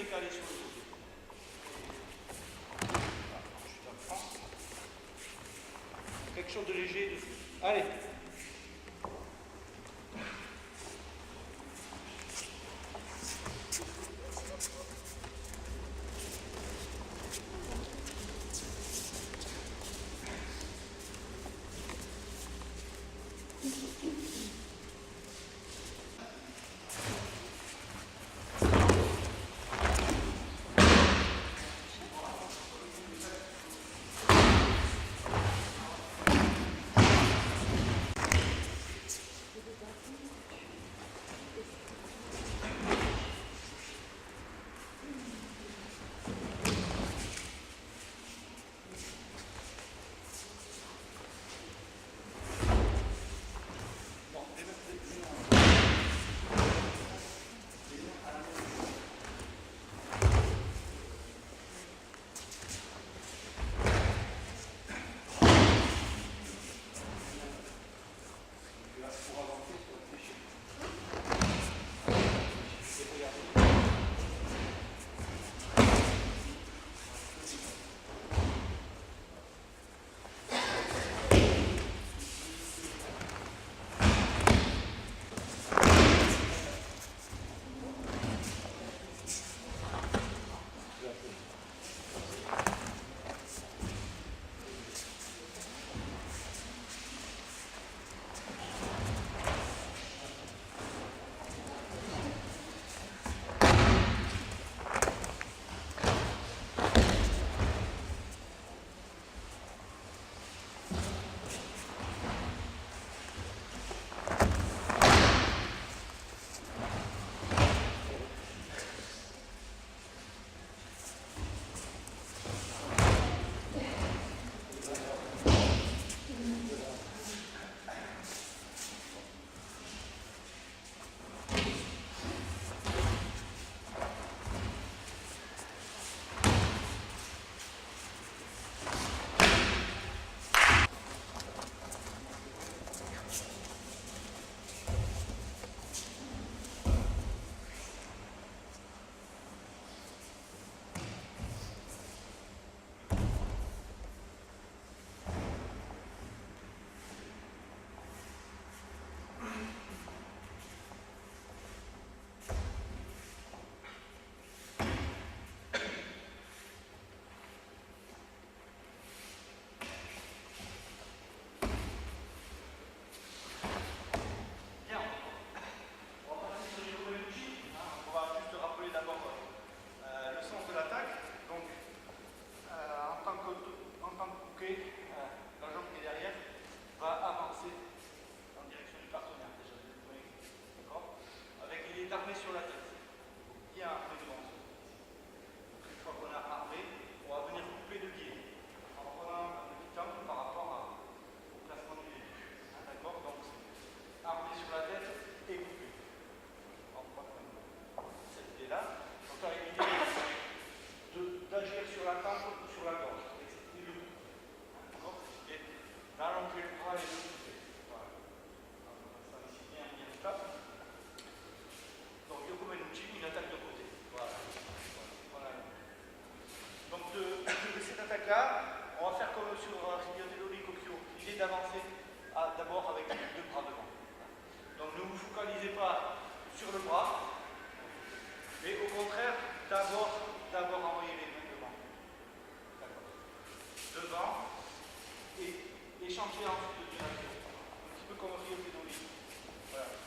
décaler sur le côté. Quelque chose de léger dessus. Allez. Armé sur la tête. Bien armé devant ça. Une fois qu'on a armé, on va venir couper le pied en prenant un petit angle par rapport au placement du début. D'accord? Donc, armé sur la tête et coupé. En prenant cette idée-là. Donc, là, l'idée d'agir sur la tempe ou sur la gorge. Et le coup. D'accord? Et d'allonger le bras et le couper. Voilà. Ça ici bien stable. Donc Yoko Menucci, une attaque de côté. Voilà. Donc de cette attaque-là, on va faire comme sur Rivière Cocchio. L'idée d'avancer d'abord avec les deux bras devant. Donc ne vous focalisez pas sur le bras, mais au contraire, d'abord envoyer les mains devant. D'accord. Devant et changer ensuite de direction. Un petit peu comme Rivière Voilà.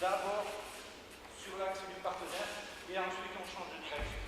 D'abord sur l'axe du partenaire et ensuite on change de direction.